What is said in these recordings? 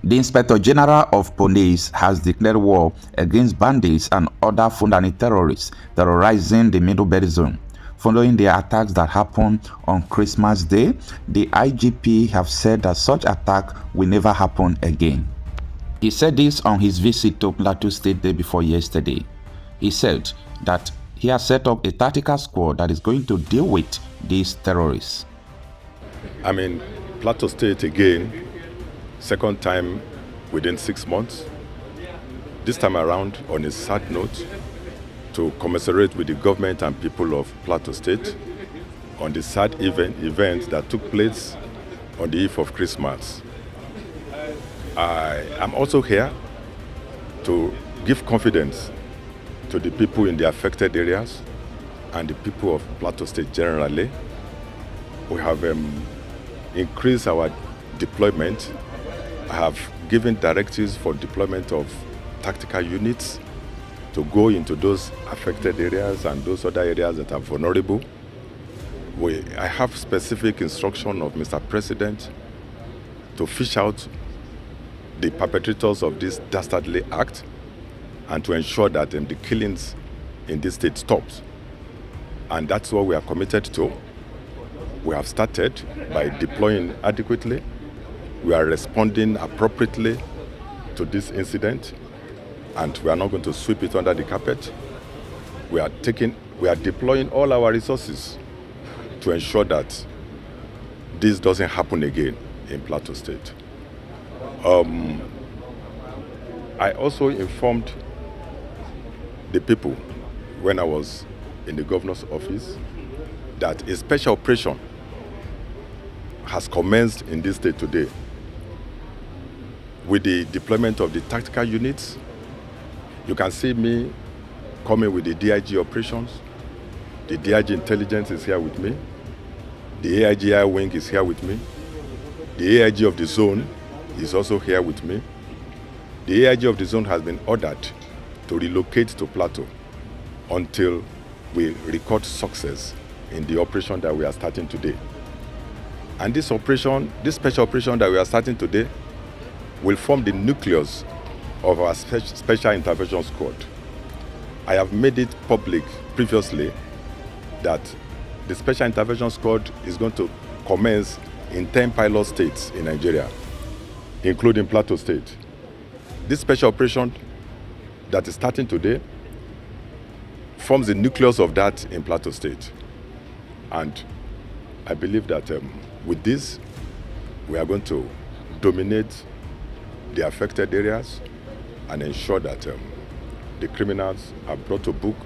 The Inspector General of Police has declared war against bandits and other Fulani terrorists terrorizing the Middle Belt Zone. Following the attacks that happened on Christmas Day, the IGP have said that such attack will never happen again. He said this on his visit to Plateau State day before yesterday. He said that he has set up a tactical squad that is going to deal with these terrorists. I'm in Plateau State again, second time within 6 months. This time around on a sad note, to commiserate with the government and people of Plateau State on the sad event that took place on the eve of Christmas. I am also here to give confidence to the people in the affected areas and the people of Plateau State generally. We have increased our deployment. I have given directives for deployment of tactical units to go into those affected areas and those other areas that are vulnerable. I have specific instruction of Mr. President to fish out the perpetrators of this dastardly act and to ensure that the killings in this state stops. And that's what we are committed to. We have started by deploying adequately. We are responding appropriately to this incident, and we are not going to sweep it under the carpet. We are deploying all our resources to ensure that this doesn't happen again in Plateau State. I also informed the people when I was in the governor's office that a special operation has commenced in this state today with the deployment of the tactical units. You can see me coming with the DIG operations. The DIG intelligence is here with me. The AIGI wing is here with me. The AIG of the zone is also here with me. The AIG of the zone has been ordered to relocate to Plateau until we record success in the operation that we are starting today. And this special operation that we are starting today will form the nucleus of our special intervention squad. I have made it public previously that the special intervention squad is going to commence in 10 pilot states in Nigeria, including Plateau State. This special operation that is starting today forms the nucleus of that in Plateau State. And I believe that with this, we are going to dominate the affected areas and ensure that the criminals are brought to book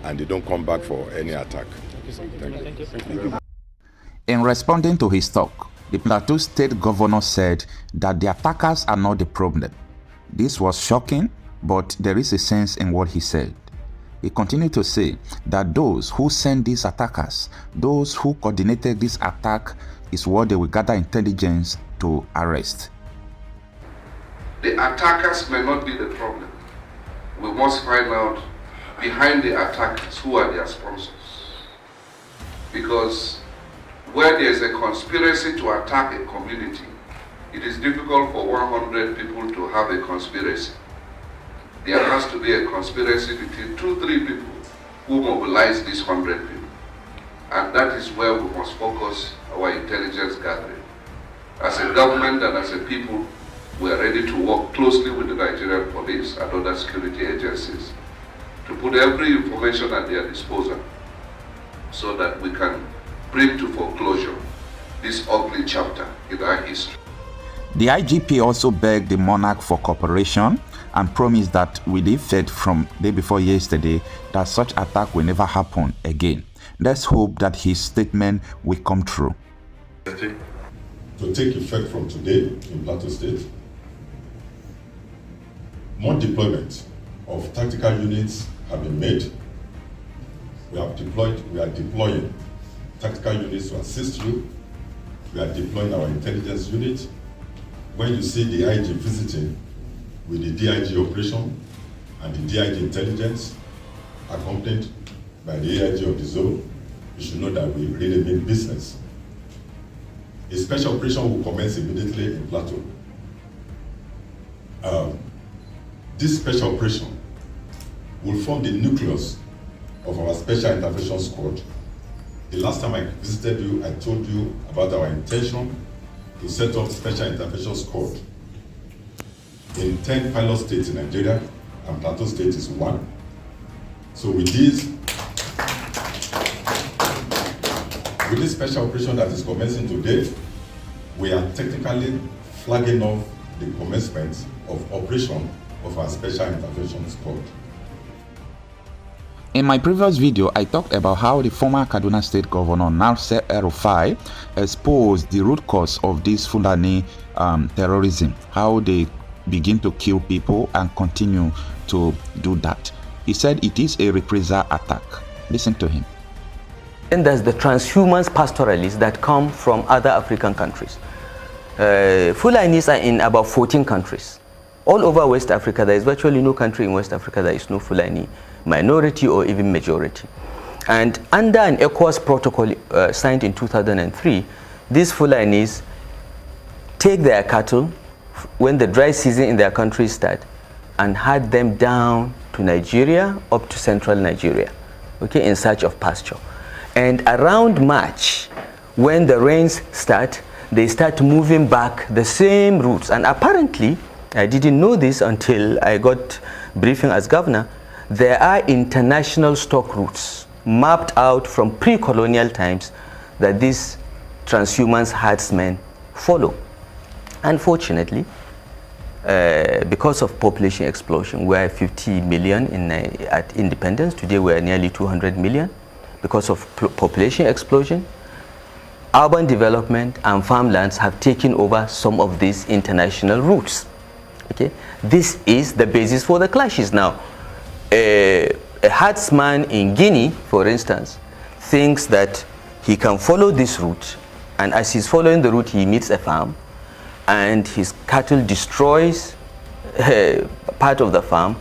and they don't come back for any attack. Thank you. In responding to his talk, the Plateau State governor said that the attackers are not the problem. This was shocking, but there is a sense in what he said. He continued to say that those who sent these attackers, those who coordinated this attack, is what they will gather intelligence to arrest. The attackers may not be the problem. We must find out behind the attackers who are their sponsors. Because where there is a conspiracy to attack a community, it is difficult for 100 people to have a conspiracy. There has to be a conspiracy between 2-3 people who mobilize these 100 people. And that is where we must focus our intelligence gathering. As a government and as a people, we are ready to work closely with the Nigerian police and other security agencies to put every information at their disposal so that we can bring to foreclosure this ugly chapter in our history. The IGP also begged the monarch for cooperation and promised that with the effect from day before yesterday that such attack will never happen again. Let's hope that his statement will come true. To take effect from today in Plateau State, more deployment of tactical units have been made. We are deploying tactical units to assist you. We are deploying our intelligence unit. When you see the IG visiting with the DIG operation and the DIG intelligence accompanied by the AIG of the zone, you should know that we really mean business. A special operation will commence immediately in Plateau. This special operation will form the nucleus of our special intervention squad. The last time I visited you, I told you about our intention to set up special intervention squad in 10 pilot states in Nigeria, and Plateau State is one. So with this special operation that is commencing today, we are technically flagging off the commencement of operation of our special intervention squad. In my previous video, I talked about how the former Kaduna State Governor Nasir EL-Rufai exposed the root cause of this Fulani terrorism, how they begin to kill people and continue to do that. He said it is a reprisal attack. Listen to him. And there's the transhumans pastoralists that come from other African countries. Fulanis are in about 14 countries. All over West Africa, there is virtually no country in West Africa that is no Fulani minority or even majority. And under an ECOWAS protocol signed in 2003, these Fulanis take their cattle when the dry season in their country starts and herd them down to Nigeria, up to central Nigeria, okay, in search of pasture. And around March, when the rains start, they start moving back the same routes. And apparently, I didn't know this until I got briefing as governor, there are international stock routes mapped out from pre-colonial times that these transhumans herdsmen follow. Unfortunately, because of population explosion, we are 50 million at independence. Today we are nearly 200 million. Because of population explosion, urban development and farmlands have taken over some of these international routes. Okay, this is the basis for the clashes. Now, a herdsman in Guinea, for instance, thinks that he can follow this route, and as he's following the route, he meets a farm, and his cattle destroys part of the farm,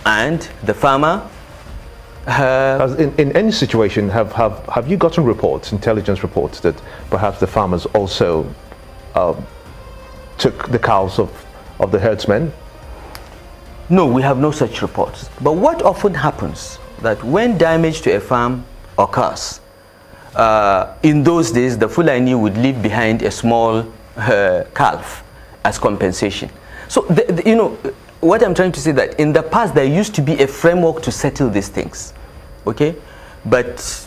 and the farmer. In any situation, have you gotten reports, intelligence reports, that perhaps the farmers also took the cows of the herdsmen? No, we have no such reports. But what often happens that when damage to a farm occurs, in those days the Fulani would leave behind a small calf as compensation. So you know what I'm trying to say, that in the past there used to be a framework to settle these things, okay, but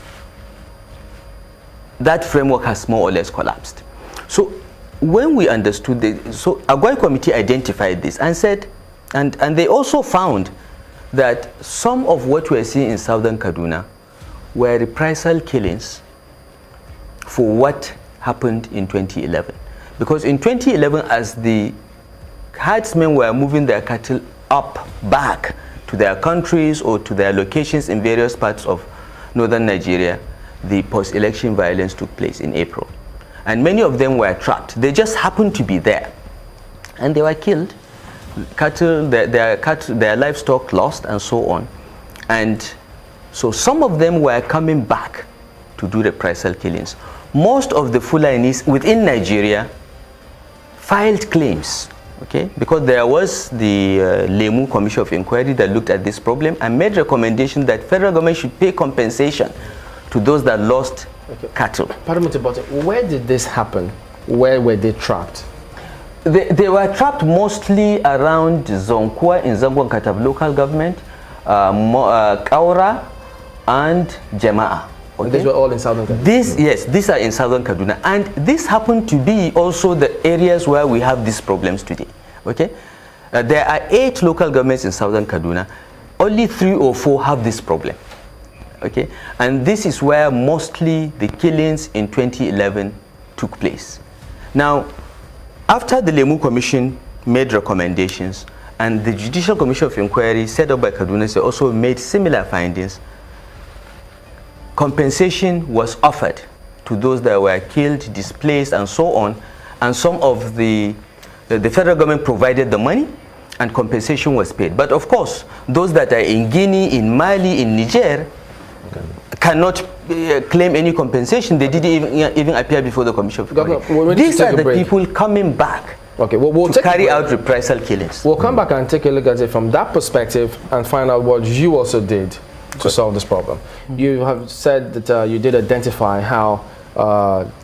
that framework has more or less collapsed. So when we understood this, so Agwai committee identified this and said, and they also found that some of what we're seeing in southern Kaduna were reprisal killings for what happened in 2011. Because in 2011, as the herdsmen were moving their cattle back to their countries or to their locations in various parts of northern Nigeria, the post-election violence took place in April. And many of them were trapped. They just happened to be there. And they were killed. Cattle, their livestock lost, and so on. And so some of them were coming back to do reprisal killings. Most of the Fulanis within Nigeria filed claims, okay, because there was the Lemu Commission of Inquiry that looked at this problem and made recommendation that federal government should pay compensation to those that lost cattle. Pardon me, but where did this happen? Where were they trapped? They were trapped mostly around Zonkwa in Zangon Katab local government, Kaura and Jema'a. Okay? These were all in southern Kaduna? Yes, these are in southern Kaduna. And this happened to be also the areas where we have these problems today. Okay? There are 8 local governments in southern Kaduna. Only 3 or 4 have this problem. Okay? And this is where mostly the killings in 2011 took place. Now, after the Lemu Commission made recommendations and the Judicial Commission of Inquiry set up by Kaduna State also made similar findings, compensation was offered to those that were killed, displaced, and so on. And some of the federal government provided the money and compensation was paid. But of course, those that are in Guinea, in Mali, in Niger, cannot claim any compensation. They didn't even appear before the Commission of Inquiry. These are the people coming back Okay, well, we'll carry out reprisal killings. We'll come back and take a look at it from that perspective and find out what you also did to solve this problem. You have said that you did identify how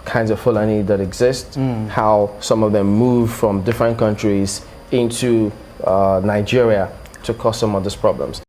kinds of Fulani that exist, how some of them move from different countries into Nigeria to cause some of these problems.